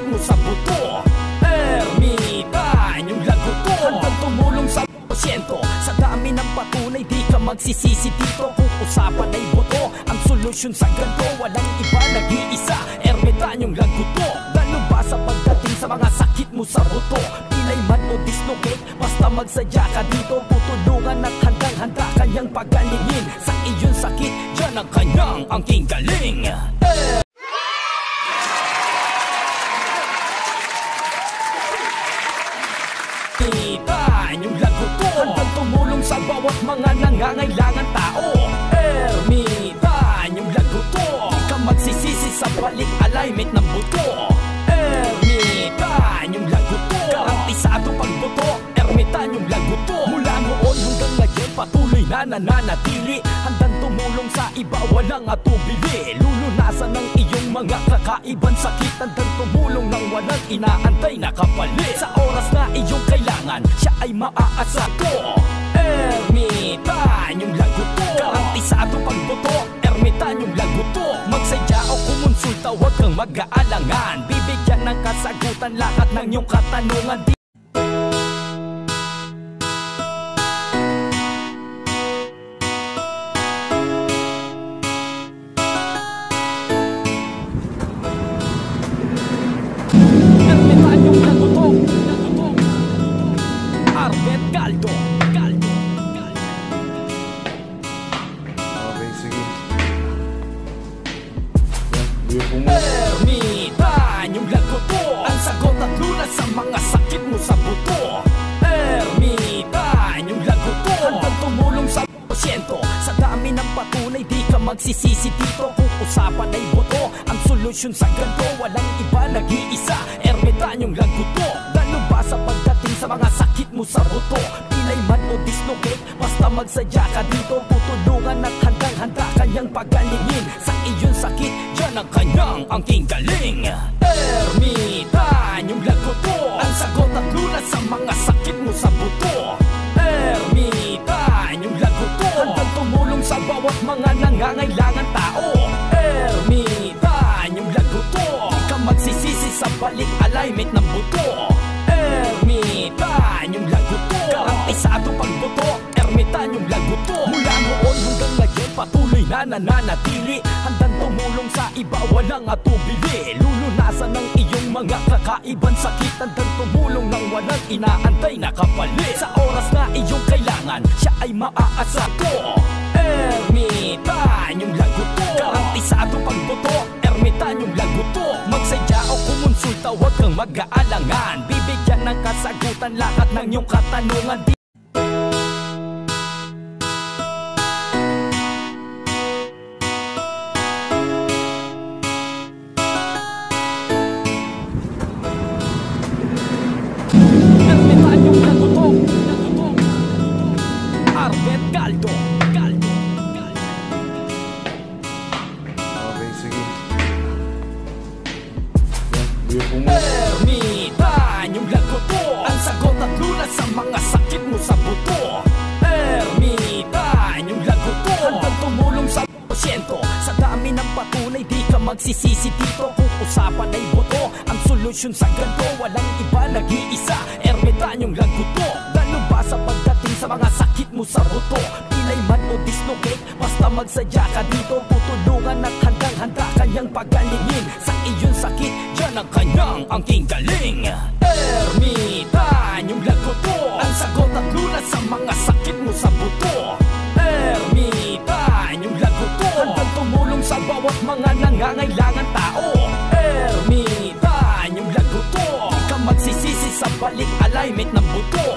mo sa buto. Ermitan, yung lagot ko, handang tumulong sa porsyento. Sa dami ng patunay, di ka magsisisi dito. Kung usapan ay boto, ang solusyon sa ganto, walang iba, nag-iisa. Ermitan, yung lagot ko, lalo ba sa pagdating sa mga sakit mo sa buto? Pilay man o dislocate, basta magsadya ka dito. Tutulungan at handang-handa kanyang pagalingin. Sa iyong sakit, dyan ang kanyang angking galing. Ermitan, yung lagot ko, handang tumulong sa bawat mga nangangailangan tao. Ermitan, yung lagot ko, di ka magsisisi sa balik alignment ng buto. Ermitan, yung lagot ko, garantisado pagboto. Ermitan, yung lagot ko, mula noon hanggang ngayon patuloy na nananatili. Handang tumulong sa iba, walang atubili. Lulunasan ng iyong mga kakaibang sakit. Handang tumulong ng walang inaantay na kapalit. Sa oras na iyong kailangan, siya ay maaasa ko. Ermitan, yung lagot ko, garantisado pagboto. Ermitan, yung lagot ko, magsadya o kumonsulta, huwag kang mag-aalangan. Bibigyan ng kasagutan lahat ng iyong katanungan. Ermitan, yung lagot ko, ang sagot at lunas sa mga sakit mo sa buto. Ermitan, yung lagot ko, handang tumulong sa porsyento. Sa dami ng patunay, di ka magsisisi dito. Kung usapan ay boto, ang solusyon sa ganto, walang iba, nag-iisa. Ermitan, yung lagot ko, lalo ba sa pagdating sa mga sakit mo sa buto? Pilay man o dislocate, basta magsadya ka dito. Tutulungan at handang-handa kanyang pagalingin. Sa iyong sakit, dyan ang kanyang angking galing. Ermitan, yung lagot ko, ang sagot at lunas sa mga sakit mo sa buto. Ermitan, yung lagot ko, handang tumulong sa bawat mga nangangailangan tao. Ermitan, yung lagot ko, di ka magsisisi sa balik alignment ng buto. Ermitan, yung lagot ko, garantisado pagboto. Ermitan, yung lagot ko, mula noon hanggang ngayon patuloy na nananatili. Handang tumulong sa iba, walang atubili. Lulunasan ng iyong mga kakaibang sakit. Handang tumulong ng walang inaantay na kapalit. Sa oras na iyong kailangan, siya ay maaasa ko. Ermitan, yung lagot ko, garantisado pagboto. Ermitan, yung lagot ko, magsadya o kumonsulta, huwag kang mag-aalangan. Bibigyan ng kasagutan lahat ng iyong katanungan. Ermitan, yung lagot ko, ang sagot at lunas sa mga sakit mo sa buto. Ermitan, yung lagot ko, handang tumulong sa porsyento. Sa dami ng patunay, di ka magsisisi dito. Kung usapan ay boto, ang solusyon sa ganto, walang iba, nag-iisa. Ermitan, yung lagot ko, lalo ba sa pagdating sa mga sakit mo sa buto? Pilay man o dislocate, basta magsadya ka dito. Tutulungan at handang-handa kanyang pagalingin. Sa iyong sakit, dyan ang kanyang angking galing. Ermitan, yung lagot ko, ang sagot at lunas sa mga sakit mo sa buto. Ermitan, yung lagot ko, handang tumulong sa bawat mga nangangailangan tao. Ermitan, yung lagot ko, di ka magsisisi sa balik alignment ng buto.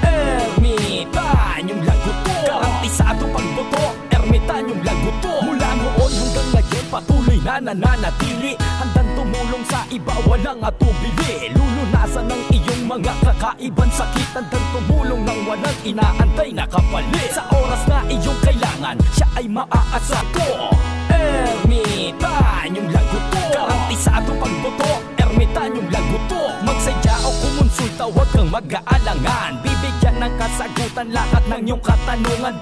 Ermitan, yung lagot ko, garantisado pagboto. Ermitan, yung lagot ko, mula noon hanggang ngayon patuloy na nananatili. Handang tumulong sa iba, walang atubili. Lulunasan ng iyong mga kakaibang sakit. Handang tumulong ng walang inaantay na kapalit. Sa oras na iyong kailangan, siya ay maaasa ko. Ermitan, yung lagot ko, garantisado pagboto. Ermitan, yung lagot ko, magsadya o kumonsulta, huwag kang mag-aalangan. Bibigyan ng kasagutan lahat ng iyong katanungan.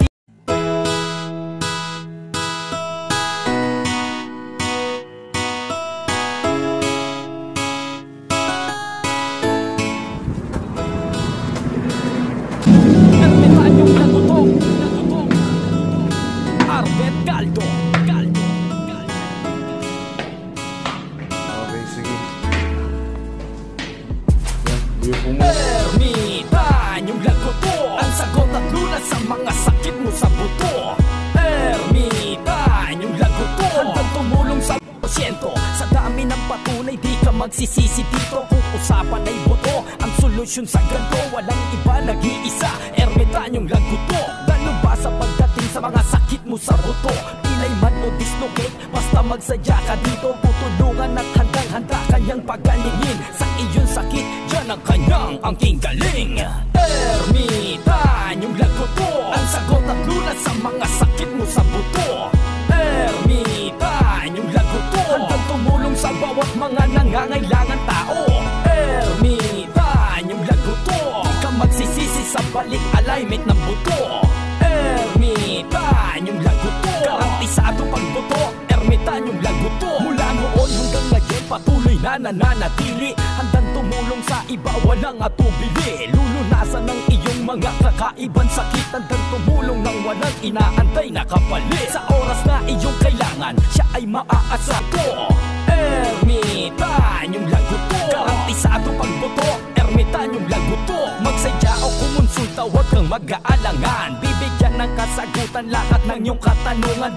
Ermitan, yung lagot ko ang sagot at lunas sa mga sakit mo sa buto. Ermitan, yung lagot ko handang tumulong sa porsyento. Sa dami ng patunay di ka magsisisi dito. Kung usapan ay boto, ang solusyon sa ganto walang iba, nag-iisa. Ermitan, yung lagot ko lalo ba sa pagdating sa mga sakit mo sa buto. Pilay man o dislocate, basta magsadya ka dito. Tutulungan at handang-handa kanyang pagalingin. Sa iyong sakit, dyan ang kanyang angking galing. Ermitan, yung lagot ko ang sagot at lunas sa mga sakit mo sa buto. Ermitan, yung lagot ko handang tumulong sa bawat mga nangangailangan tao. Ermitan, yung lagot ko di ka magsisisi sa balik alignment ng buto. Ermitan, yung lagot ko garantisado pagboto. Ermitan, yung lagot ko mula noon hanggang ngayon patuloy na nananatili. Handang tumulong sa iba, walang atubili. Lulunasan ng iyong mga kakaibang sakit. Handang tumulong ng walang inaantay na kapalit. Sa oras na iyong kailangan, siya ay maaasa ko. Ermitan, yung lagot ko garantisado pagboto. Ermitan, yung lagot ko magsadya o kumonsulta, huwag kang mag-aalangan. Bibigyan ng kasagutan lahat ng iyong katanungan.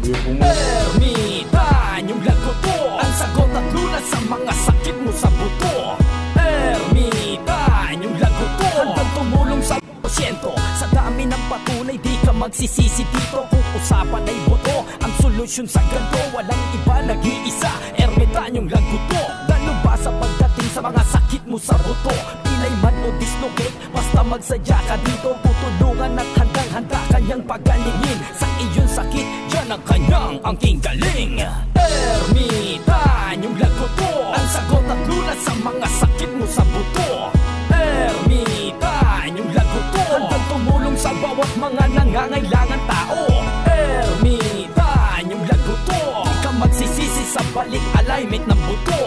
Ermitan, yung lagot ko ang sagot at lunas sa mga sakit mo sa buto. Ermitan, yung lagot ko handang tumulong sa porsyento. Sa dami ng patunay di ka magsisisi dito. Kung usapan ay boto, ang solusyon sa ganto walang iba, nag-iisa. Ermitan, yung lagot ko lalo ba sa pagdating sa mga sakit mo sa buto. Pilay man o dislocate, basta magsadya ka dito. Tutulungan at handang-handa kanyang pagalingin. Sa iyong sakit, dyan ang kanyang angking galing. Ermitan, yung lagot ko ang sagot at lunas sa mga sakit mo sa buto. Ermitan, yung lagot ko handang tumulong sa bawat mga nangangailangan tao. Ermitan, yung lagot ko di ka magsisisi sa balik alignment ng buto.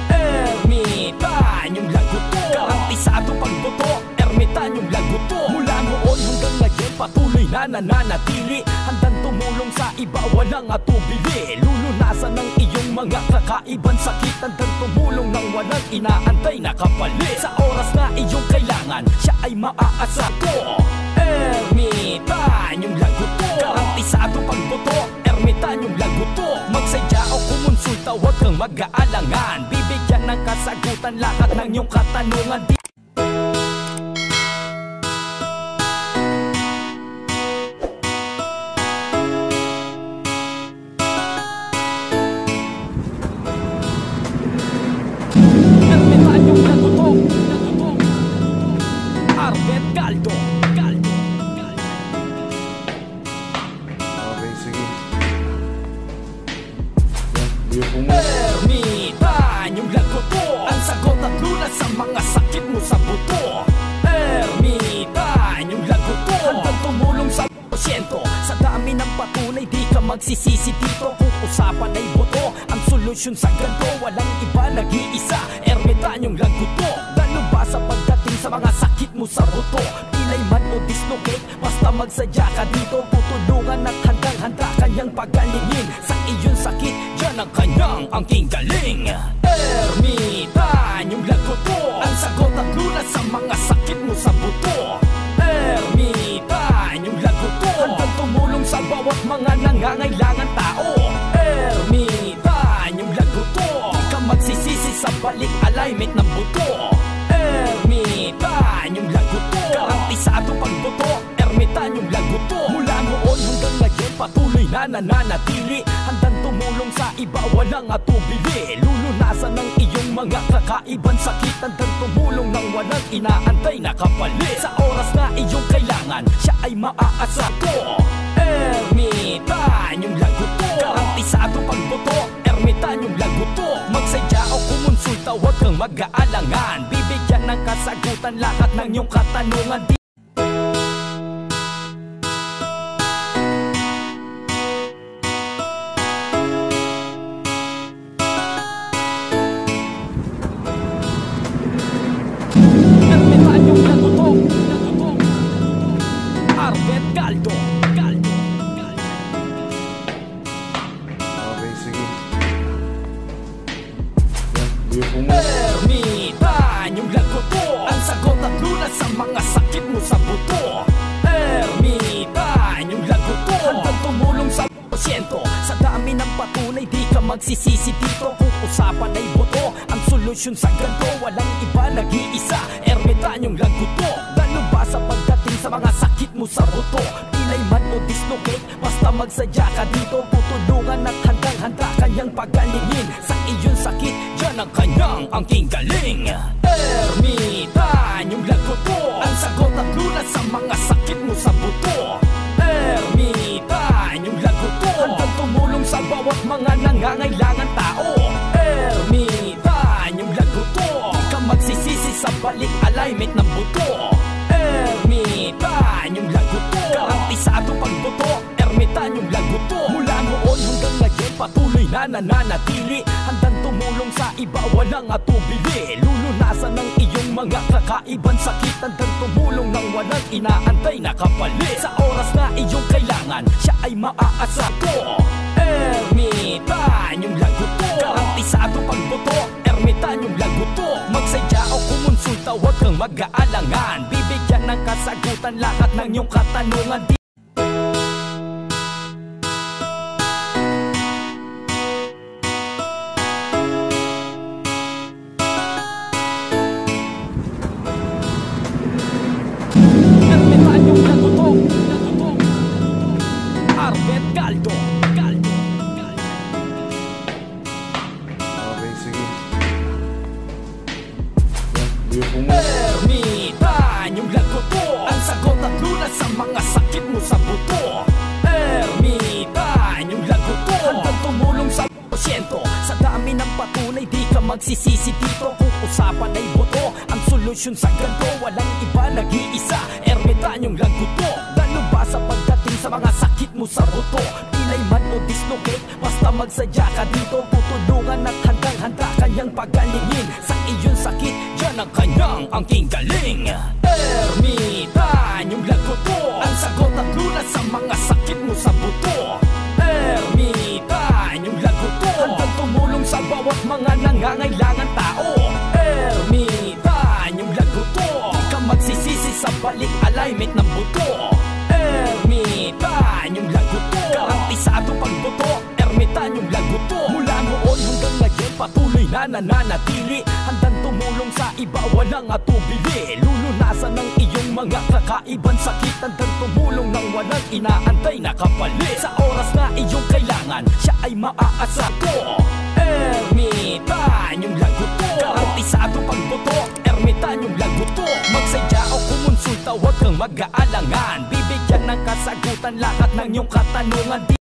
Ermitan, yung lagot ko garantisado pagboto. Ermitan, yung lagot ko mula noon hanggang ngayon patuloy na nananatili. Handang tumulong sa iba, walang atubili. Lulunasan ng iyong mga kakaibang sakit. Handang tumulong ng walang inaantay na kapalit. Sa oras na iyong kailangan, siya ay maaasa ko. Ermitan, yung lagot ko garantisado pagboto. Ermitan, yung lagot ko magsadya o kumonsulta, huwag kang mag-aalangan. Bibigyan ng kasagutan lahat ng iyong katanungan. Ermitan, yung lagot ko ang sagot at lunas sa mga sakit mo sa buto. Ermitan, yung lagot ko handang tumulong sa porsyento. Sa dami ng patunay di ka magsisisi dito. Kung usapan ay boto, ang solusyon sa ganto walang iba, nag-iisa. Ermitan, yung lagot ko lalo ba sa pagdating sa mga sakit mo sa buto. Pilay man o dislocate, basta magsadya ka dito. Tutulungan at handang-handa kanyang pagalingin. Sa iyong sakit, dyan ang kanyang angking galing. Ermitan, yung lagot ko ang sagot at lunas sa mga sakit mo sa buto. Ermitan, yung lagot ko handang tumulong sa bawat mga nangangailangan tao. Ermitan, yung lagot ko di ka magsisisi sa balik alignment ng buto. Ermitan, yung lagot ko garantisado pagboto. Ermitan, yung lagot ko mula noon hanggang ngayon patuloy na nananatili. Handang tumulong sa iba, walang atubili. Lulunasan ng iyong mga kakaibang sakit. Handang tumulong ng walang inaantay na kapalit. Sa oras na iyong kailangan, siya ay maaasa ko. Ermitan, yung lagot ko garantisado pagboto. Ermitan, yung lagot ko magsadya o kumonsulta, huwag kang mag-aalangan. Bibigyan ng kasagutan lahat ng iyong katanungan. Arbet Caldo. Okay, sige. Yan, Ermitan, yung lagot ko ang sagot at lunas sa mga sakit mo sa buto. Ermitan, yung lagot ko handang tumulong sa porsyento. Sa dami ng patunay di ka magsisisi dito. Kung usapan ay boto, ang solusyon sa ganto walang iba, nag-iisa. Ermitan, yung lagot ko lalo ba sa pagdating sa mga sakit mo sa buto. Pilay man o dislocate, basta magsadya ka dito. Tutulungan at handang-handa kanyang pagalingin. Sa iyong sakit, yan ang kanyang angking galing. Ermitan, yung lagot ko ang sagot at lunas sa mga sakit mo sa buto. Ermitan, yung lagot ko handang tumulong sa bawat mga nangangailangan tao. Ermitan, yung lagot ko di ka magsisisi sa balik alignment ng buto. Ermitan, yung lagot ko garantisado pagboto. Ermitan, yung lagot ko mula noon hanggang ngayon patuloy na nananatili. Handang tumulong sa iba, walang atubili. Lulunasan ng iyong mga kakaibang sakit. Handang tumulong ng walang inaantay na kapalit. Sa oras na iyong kailangan, siya ay maaasa ko. Ermitan, yung lagot ko garantisado pagboto. Ermitan, yung lagot ko magsadya o kumonsulta, huwag kang mag-aalangan. Bibigyan ng kasagutan lahat ng iyong katanungan. Ermitan, yung lagot ko Arbet Caldo. okay, sige. Yan, Ermitan, yung lagot ko ang sagot at lunas sa mga sakit mo sa buto. Ermitan, yung lagot ko handang tumulong sa porsyento. Sa dami ng patunay di ka magsisisi dito. Kung usapan ay boto, ang solusyon sa ganto walang iba, nag-iisa. Ermitan, yung lagot ko lalo ba sa pagdating sa mga sakit mo sa buto. Pilay man o dislocate, basta magsadya ka dito. Tutulungan at handang-handa kanyang pagalingin. Sa iyong sakit, yan ang kanyang angking galing. Ermitan, yung lagot ko ang sagot at lunas sa mga sakit mo sa buto. Ermitan, yung lagot ko handang tumulong sa bawat mga nangangailangan tao. Ermitan, yung lagot ko di ka magsisisi sa balik alignment ng buto. Ermitan, yung lagot ko garantisado pagboto. Ermitan, yung lagot ko mula noon hanggang ngayon patuloy na nananatili. Handang tumulong sa iba, walang atubili. Lulunasan ng iyong mga kakaibang sakit. Handang tumulong ng walang inaantay na kapalit. Sa oras na iyong kailangan, siya ay maaasa ko. Ermitan, yung lagot ko garantisado pagboto. Ermitan, yung lagot ko magsadya o kumonsulta, huwag kang mag-aalangan. Bibigyan ng kasagutan lahat ng iyong katanungan.